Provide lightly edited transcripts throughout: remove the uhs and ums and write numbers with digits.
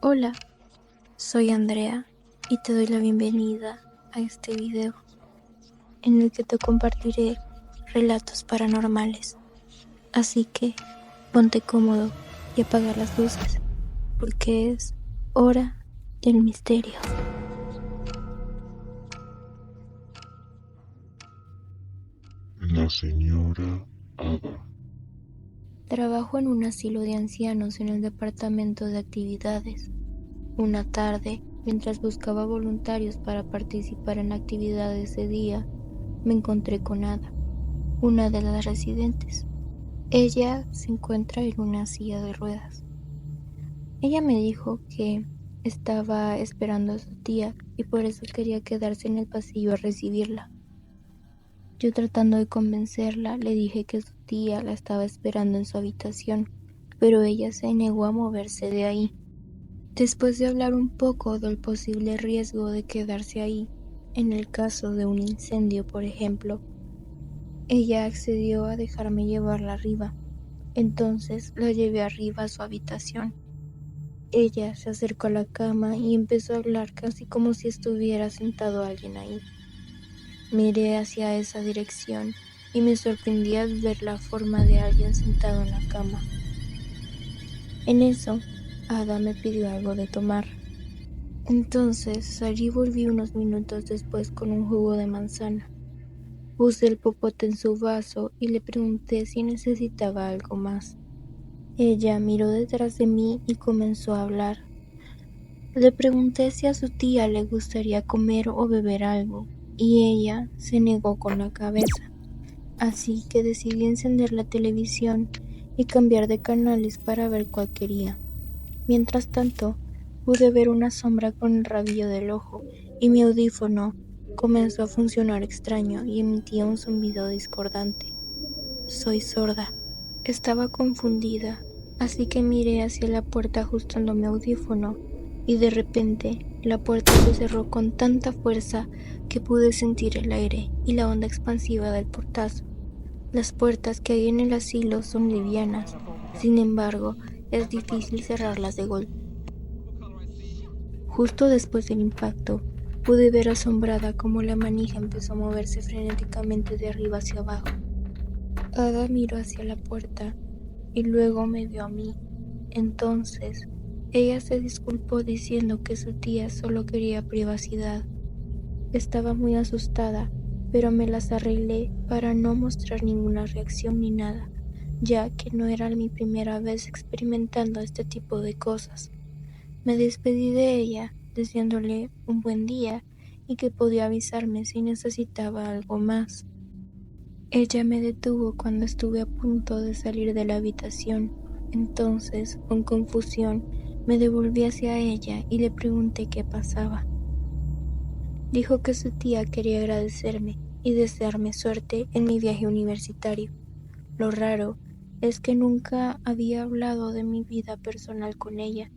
Hola, soy Andrea y te doy la bienvenida a este video en el que te compartiré relatos paranormales. Así que ponte cómodo y apaga las luces porque es hora del misterio. La señora Ada. Trabajo en un asilo de ancianos en el departamento de actividades. Una tarde, mientras buscaba voluntarios para participar en actividades de día, me encontré con Ada, una de las residentes. Ella se encuentra en una silla de ruedas. Ella me dijo que estaba esperando a su tía y por eso quería quedarse en el pasillo a recibirla. Yo, tratando de convencerla, le dije que su tía la estaba esperando en su habitación, pero ella se negó a moverse de ahí. Después de hablar un poco del posible riesgo de quedarse ahí, en el caso de un incendio, por ejemplo, ella accedió a dejarme llevarla arriba. Entonces la llevé arriba a su habitación. Ella se acercó a la cama y empezó a hablar casi como si estuviera sentado alguien ahí. Miré hacia esa dirección y me sorprendí al ver la forma de alguien sentado en la cama. En eso, Ada me pidió algo de tomar. Entonces salí y volví unos minutos después con un jugo de manzana. Puse el popote en su vaso y le pregunté si necesitaba algo más. Ella miró detrás de mí y comenzó a hablar. Le pregunté si a su tía le gustaría comer o beber algo, y ella se negó con la cabeza. Así que decidí encender la televisión y cambiar de canales para ver cuál quería. Mientras tanto, pude ver una sombra con el rabillo del ojo, y mi audífono comenzó a funcionar extraño y emitía un zumbido discordante. Soy sorda. Estaba confundida, así que miré hacia la puerta ajustando mi audífono, y de repente la puerta se cerró con tanta fuerza que pude sentir el aire y la onda expansiva del portazo. Las puertas que hay en el asilo son livianas, sin embargo, es difícil cerrarlas de golpe. Justo después del impacto, pude ver asombrada cómo la manija empezó a moverse frenéticamente de arriba hacia abajo. Ada miró hacia la puerta y luego me vio a mí. Entonces, ella se disculpó diciendo que su tía solo quería privacidad. Estaba muy asustada, pero me las arreglé para no mostrar ninguna reacción ni nada, ya que no era mi primera vez experimentando este tipo de cosas. Me despedí de ella, deseándole un buen día y que podía avisarme si necesitaba algo más. Ella me detuvo cuando estuve a punto de salir de la habitación. Entonces, con confusión, me devolví hacia ella y le pregunté qué pasaba. Dijo que su tía quería agradecerme y desearme suerte en mi viaje universitario. Lo raro es que nunca había hablado de mi vida personal con ella,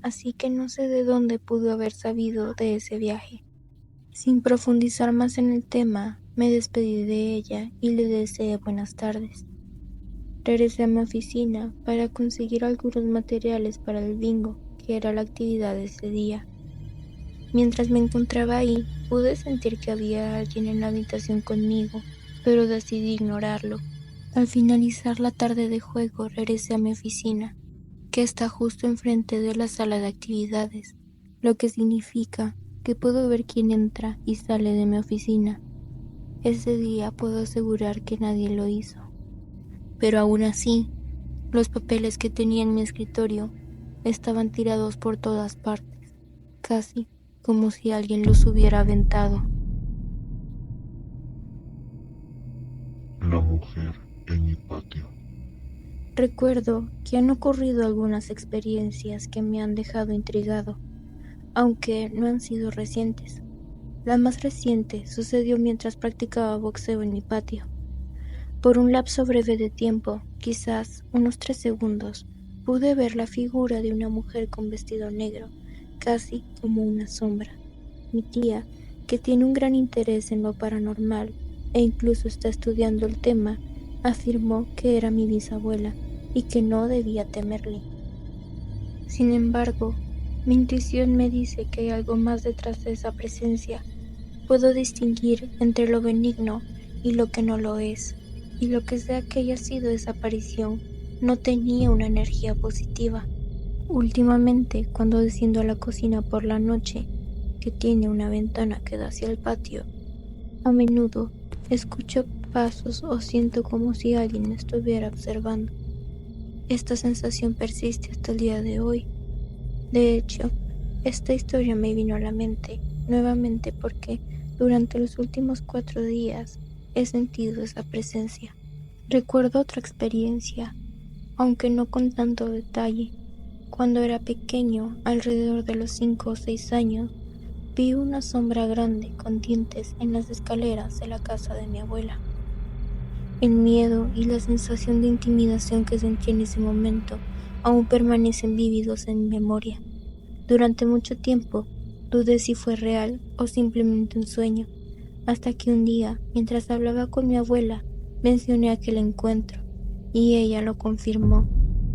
así que no sé de dónde pudo haber sabido de ese viaje. Sin profundizar más en el tema, me despedí de ella y le deseé buenas tardes. Regresé a mi oficina para conseguir algunos materiales para el bingo, que era la actividad de ese día. Mientras me encontraba ahí, pude sentir que había alguien en la habitación conmigo, pero decidí ignorarlo. Al finalizar la tarde de juego, regresé a mi oficina, que está justo enfrente de la sala de actividades, lo que significa que puedo ver quién entra y sale de mi oficina. Ese día puedo asegurar que nadie lo hizo. Pero aún así, los papeles que tenía en mi escritorio estaban tirados por todas partes, casi como si alguien los hubiera aventado. La mujer en mi patio. Recuerdo que han ocurrido algunas experiencias que me han dejado intrigado, aunque no han sido recientes. La más reciente sucedió mientras practicaba boxeo en mi patio. Por un lapso breve de tiempo, quizás unos 3 segundos, pude ver la figura de una mujer con vestido negro, casi como una sombra. Mi tía, que tiene un gran interés en lo paranormal e incluso está estudiando el tema, afirmó que era mi bisabuela y que no debía temerle. Sin embargo, Mi intuición me dice que hay algo más detrás de esa presencia. Puedo distinguir entre lo benigno y lo que no lo es, y lo que sea que haya sido esa aparición no tenía una energía positiva. Últimamente, cuando desciendo a la cocina por la noche, que tiene una ventana que da hacia el patio, a menudo escucho pasos o siento como si alguien me estuviera observando. Esta sensación persiste hasta el día de hoy. De hecho, esta historia me vino a la mente nuevamente porque durante los últimos 4 días he sentido esa presencia. Recuerdo otra experiencia, aunque no con tanto detalle. Cuando era pequeño, alrededor de los 5 o 6 años, vi una sombra grande con dientes en las escaleras de la casa de mi abuela. El miedo y la sensación de intimidación que sentí en ese momento aún permanecen vívidos en mi memoria. Durante mucho tiempo dudé si fue real o simplemente un sueño, hasta que un día, mientras hablaba con mi abuela, mencioné aquel encuentro, y ella lo confirmó.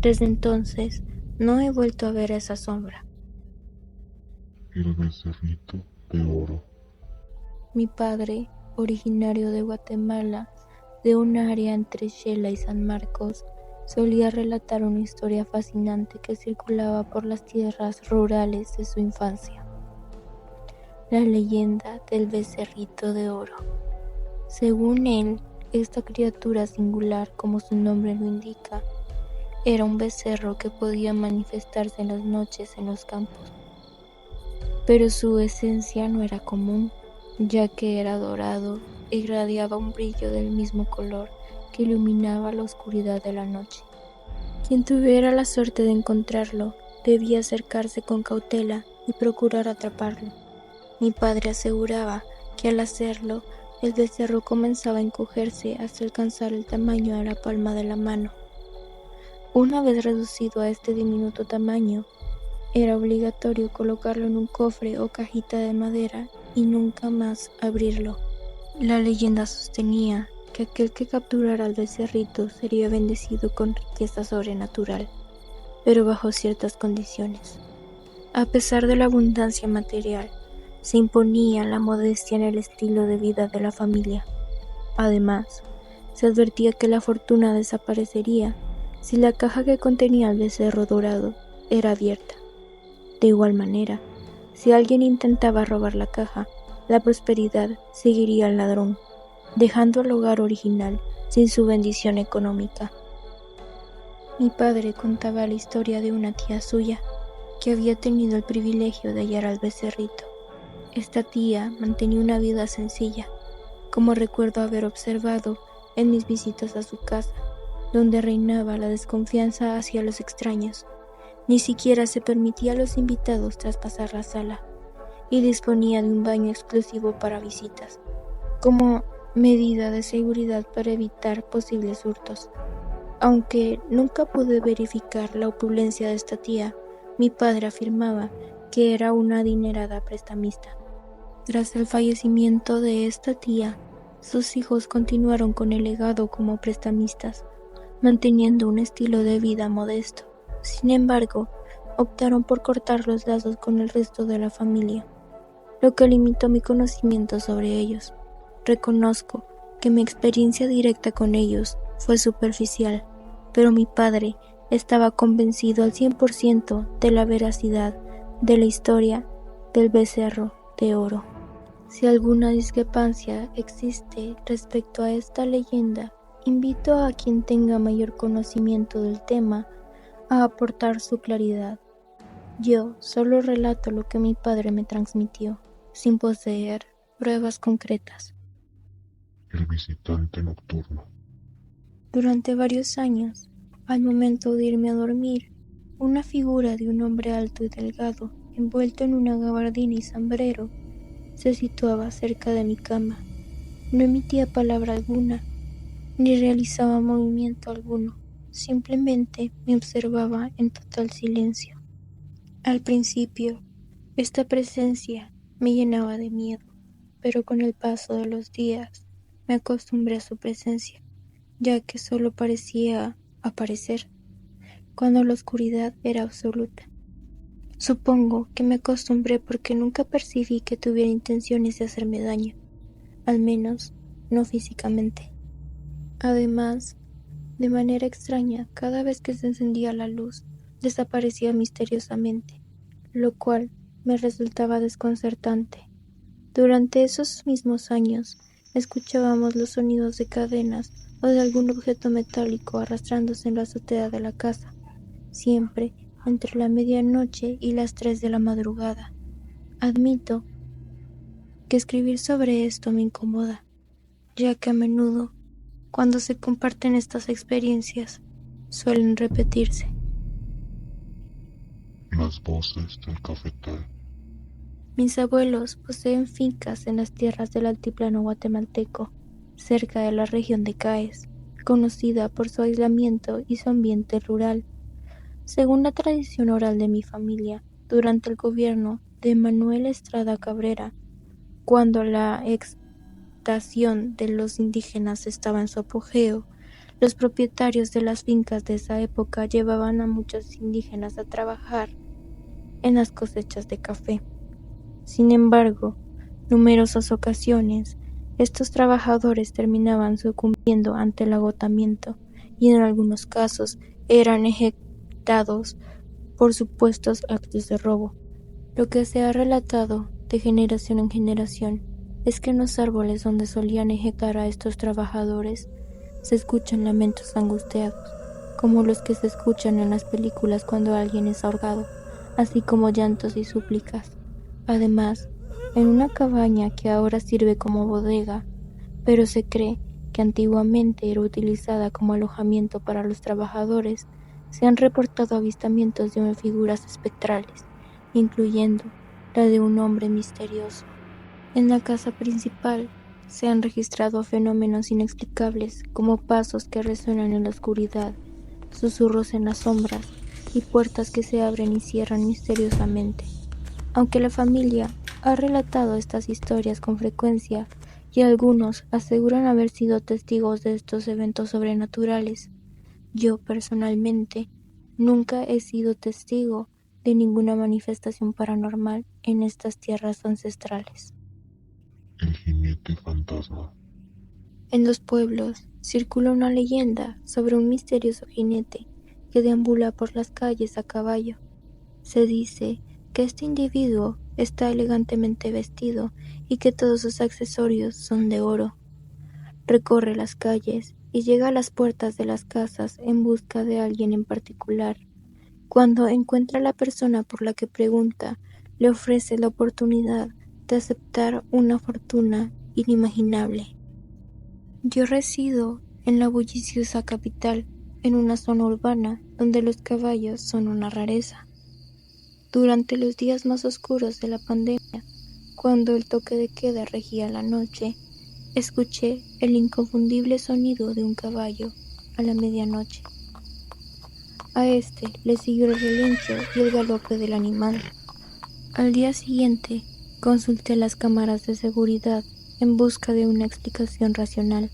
Desde entonces, no he vuelto a ver esa sombra. El becerrito de oro. Mi padre, originario de Guatemala, de un área entre Xela y San Marcos, solía relatar una historia fascinante que circulaba por las tierras rurales de su infancia. La leyenda del becerrito de oro. Según él, esta criatura singular, como su nombre lo indica, era un becerro que podía manifestarse en las noches en los campos. Pero su esencia no era común, ya que era dorado e irradiaba un brillo del mismo color que iluminaba la oscuridad de la noche. Quien tuviera la suerte de encontrarlo debía acercarse con cautela y procurar atraparlo. Mi padre aseguraba que al hacerlo, el becerro comenzaba a encogerse hasta alcanzar el tamaño de la palma de la mano. Una vez reducido a este diminuto tamaño, era obligatorio colocarlo en un cofre o cajita de madera y nunca más abrirlo. La leyenda sostenía que aquel que capturara al becerrito sería bendecido con riqueza sobrenatural, pero bajo ciertas condiciones. A pesar de la abundancia material, se imponía la modestia en el estilo de vida de la familia. Además, se advertía que la fortuna desaparecería si la caja que contenía el becerro dorado era abierta. De igual manera, si alguien intentaba robar la caja, la prosperidad seguiría al ladrón, dejando al hogar original sin su bendición económica. Mi padre contaba la historia de una tía suya, que había tenido el privilegio de hallar al becerrito. Esta tía mantenía una vida sencilla, como recuerdo haber observado en mis visitas a su casa, donde reinaba la desconfianza hacia los extraños. Ni siquiera se permitía a los invitados traspasar la sala, y disponía de un baño exclusivo para visitas, como medida de seguridad para evitar posibles hurtos. Aunque nunca pude verificar la opulencia de esta tía, mi padre afirmaba que era una adinerada prestamista. Tras el fallecimiento de esta tía, sus hijos continuaron con el legado como prestamistas, manteniendo un estilo de vida modesto. Sin embargo, optaron por cortar los lazos con el resto de la familia, lo que limitó mi conocimiento sobre ellos. Reconozco que mi experiencia directa con ellos fue superficial, pero mi padre estaba convencido al 100% de la veracidad de la historia del becerro de oro. Si alguna discrepancia existe respecto a esta leyenda, invito a quien tenga mayor conocimiento del tema a aportar su claridad. Yo solo relato lo que mi padre me transmitió, sin poseer pruebas concretas. El visitante nocturno. Durante varios años, al momento de irme a dormir, una figura de un hombre alto y delgado, envuelto en una gabardina y sombrero, se situaba cerca de mi cama. No emitía palabra alguna, ni realizaba movimiento alguno, simplemente me observaba en total silencio. Al principio, esta presencia me llenaba de miedo, pero con el paso de los días me acostumbré a su presencia, ya que solo parecía aparecer cuando la oscuridad era absoluta. Supongo que me acostumbré porque nunca percibí que tuviera intenciones de hacerme daño, al menos no físicamente. Además, de manera extraña, cada vez que se encendía la luz, desaparecía misteriosamente, lo cual me resultaba desconcertante. Durante esos mismos años, escuchábamos los sonidos de cadenas o de algún objeto metálico arrastrándose en la azotea de la casa, siempre entre la medianoche y las 3 de la madrugada. Admito que escribir sobre esto me incomoda, ya que a menudo, cuando se comparten estas experiencias, suelen repetirse. Las voces del cafetal. Mis abuelos poseen fincas en las tierras del altiplano guatemalteco, cerca de la región de Caes, conocida por su aislamiento y su ambiente rural. Según la tradición oral de mi familia, durante el gobierno de Manuel Estrada Cabrera, cuando la extracción de los indígenas estaba en su apogeo, los propietarios de las fincas de esa época llevaban a muchos indígenas a trabajar en las cosechas de café. Sin embargo, numerosas ocasiones, estos trabajadores terminaban sucumbiendo ante el agotamiento y en algunos casos eran ejecutados por supuestos actos de robo. Lo que se ha relatado de generación en generación es que en los árboles donde solían ejecutar a estos trabajadores se escuchan lamentos angustiados, como los que se escuchan en las películas cuando alguien es ahogado, así como llantos y súplicas. Además, en una cabaña que ahora sirve como bodega, pero se cree que antiguamente era utilizada como alojamiento para los trabajadores, se han reportado avistamientos de figuras espectrales, incluyendo la de un hombre misterioso. En la casa principal se han registrado fenómenos inexplicables como pasos que resuenan en la oscuridad, susurros en las sombras y puertas que se abren y cierran misteriosamente. Aunque la familia ha relatado estas historias con frecuencia y algunos aseguran haber sido testigos de estos eventos sobrenaturales, yo personalmente nunca he sido testigo de ninguna manifestación paranormal en estas tierras ancestrales. El jinete fantasma. En los pueblos circula una leyenda sobre un misterioso jinete que deambula por las calles a caballo. Se dice que este individuo está elegantemente vestido y que todos sus accesorios son de oro. Recorre las calles y llega a las puertas de las casas en busca de alguien en particular. Cuando encuentra a la persona por la que pregunta, le ofrece la oportunidad de aceptar una fortuna inimaginable. Yo resido en la bulliciosa capital, en una zona urbana donde los caballos son una rareza. Durante los días más oscuros de la pandemia, cuando el toque de queda regía la noche, escuché el inconfundible sonido de un caballo a la medianoche. A este le siguió el relincho y el galope del animal. Al día siguiente, consulté las cámaras de seguridad en busca de una explicación racional,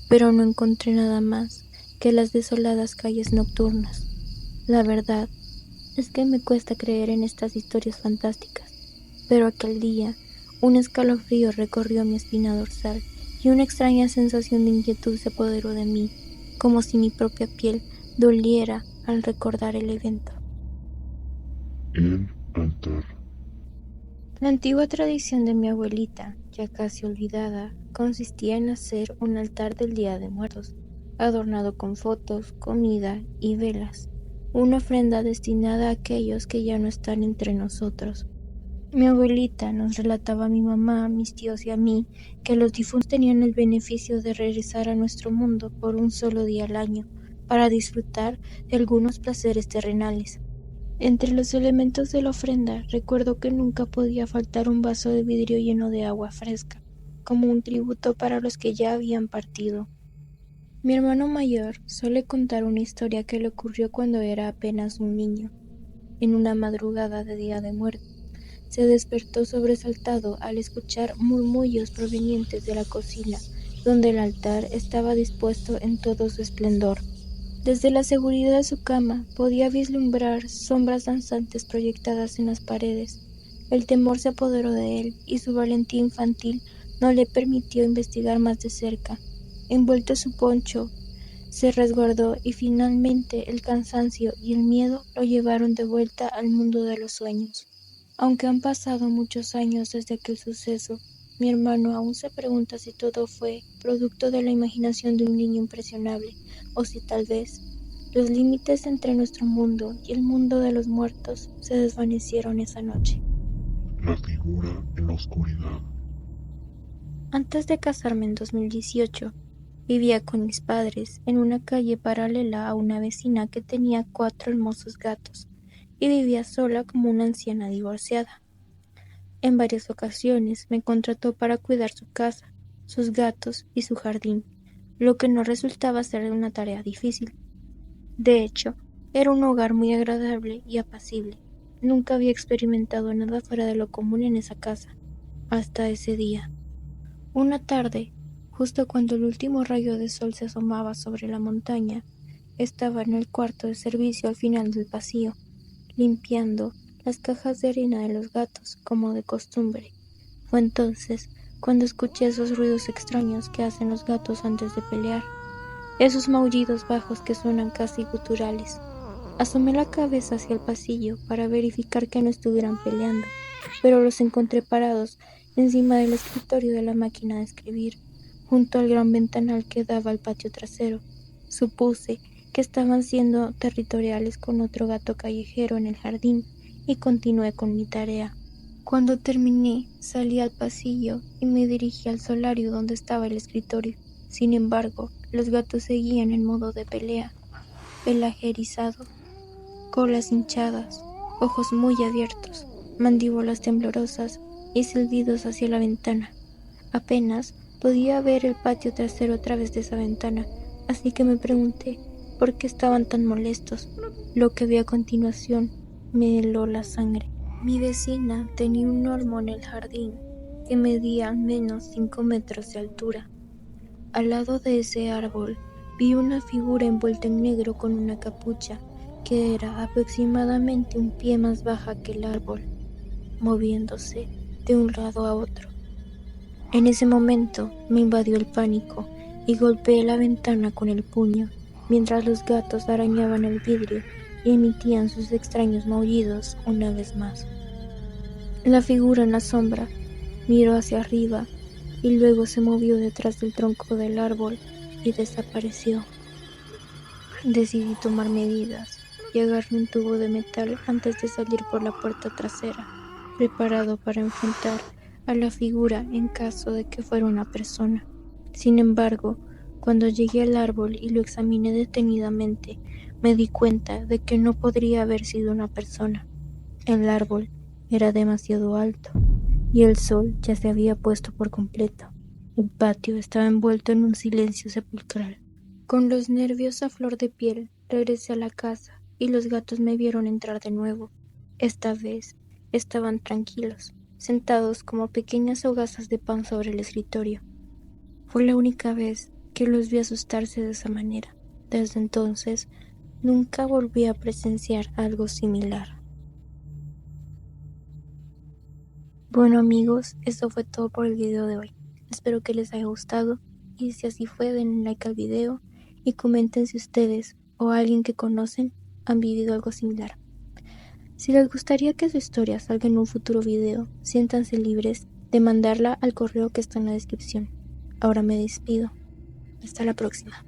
pero no encontré nada más que las desoladas calles nocturnas. La verdad es que me cuesta creer en estas historias fantásticas, pero aquel día un escalofrío recorrió mi espina dorsal y una extraña sensación de inquietud se apoderó de mí, como si mi propia piel doliera al recordar el evento. El altar. La antigua tradición de mi abuelita, ya casi olvidada, consistía en hacer un altar del Día de Muertos, adornado con fotos, comida y velas, una ofrenda destinada a aquellos que ya no están entre nosotros. Mi abuelita nos relataba a mi mamá, a mis tíos y a mí que los difuntos tenían el beneficio de regresar a nuestro mundo por un solo día al año, para disfrutar de algunos placeres terrenales. Entre los elementos de la ofrenda, recuerdo que nunca podía faltar un vaso de vidrio lleno de agua fresca, como un tributo para los que ya habían partido. Mi hermano mayor suele contar una historia que le ocurrió cuando era apenas un niño. En una madrugada de Día de Muertos, se despertó sobresaltado al escuchar murmullos provenientes de la cocina, donde el altar estaba dispuesto en todo su esplendor. Desde la seguridad de su cama podía vislumbrar sombras danzantes proyectadas en las paredes. El temor se apoderó de él y su valentía infantil no le permitió investigar más de cerca. Envuelto en su poncho, se resguardó y finalmente el cansancio y el miedo lo llevaron de vuelta al mundo de los sueños. Aunque han pasado muchos años desde aquel suceso, mi hermano aún se pregunta si todo fue producto de la imaginación de un niño impresionable, o si tal vez los límites entre nuestro mundo y el mundo de los muertos se desvanecieron esa noche. La figura en la oscuridad. Antes de casarme en 2018, vivía con mis padres en una calle paralela a una vecina que tenía 4 hermosos gatos y vivía sola como una anciana divorciada. En varias ocasiones me contrató para cuidar su casa, sus gatos y su jardín, lo que no resultaba ser una tarea difícil. De hecho, era un hogar muy agradable y apacible. Nunca había experimentado nada fuera de lo común en esa casa, hasta ese día. Una tarde, justo cuando el último rayo de sol se asomaba sobre la montaña, estaba en el cuarto de servicio al final del pasillo, limpiando las cajas de arena de los gatos, como de costumbre. Fue entonces cuando escuché esos ruidos extraños que hacen los gatos antes de pelear, esos maullidos bajos que suenan casi guturales. Asomé la cabeza hacia el pasillo para verificar que no estuvieran peleando, pero los encontré parados encima del escritorio de la máquina de escribir, junto al gran ventanal que daba al patio trasero. Supuse que estaban siendo territoriales con otro gato callejero en el jardín y continué con mi tarea. Cuando terminé, salí al pasillo y me dirigí al solario donde estaba el escritorio. Sin embargo, los gatos seguían en modo de pelea, pelaje erizado, colas hinchadas, ojos muy abiertos, mandíbulas temblorosas y silbidos hacia la ventana. Apenas podía ver el patio trasero a través de esa ventana, así que me pregunté por qué estaban tan molestos. Lo que vi a continuación me heló la sangre. Mi vecina tenía un olmo en el jardín que medía al menos 5 metros de altura. Al lado de ese árbol vi una figura envuelta en negro con una capucha que era aproximadamente un pie más baja que el árbol, moviéndose de un lado a otro. En ese momento me invadió el pánico y golpeé la ventana con el puño, mientras los gatos arañaban el vidrio y emitían sus extraños maullidos una vez más. La figura en la sombra miró hacia arriba y luego se movió detrás del tronco del árbol y desapareció. Decidí tomar medidas y agarré un tubo de metal antes de salir por la puerta trasera, preparado para enfrentar a la figura en caso de que fuera una persona. Sin embargo, cuando llegué al árbol y lo examiné detenidamente, me di cuenta de que no podría haber sido una persona. El árbol era demasiado alto y el sol ya se había puesto por completo. El patio estaba envuelto en un silencio sepulcral. Con los nervios a flor de piel, regresé a la casa y los gatos me vieron entrar de nuevo. Esta vez estaban tranquilos, sentados como pequeñas hogazas de pan sobre el escritorio. Fue la única vez que los vi asustarse de esa manera. Desde entonces, nunca volví a presenciar algo similar. Bueno amigos, esto fue todo por el video de hoy. Espero que les haya gustado y si así fue, denle like al video y comenten si ustedes o alguien que conocen han vivido algo similar. Si les gustaría que su historia salga en un futuro video, siéntanse libres de mandarla al correo que está en la descripción. Ahora me despido. Hasta la próxima.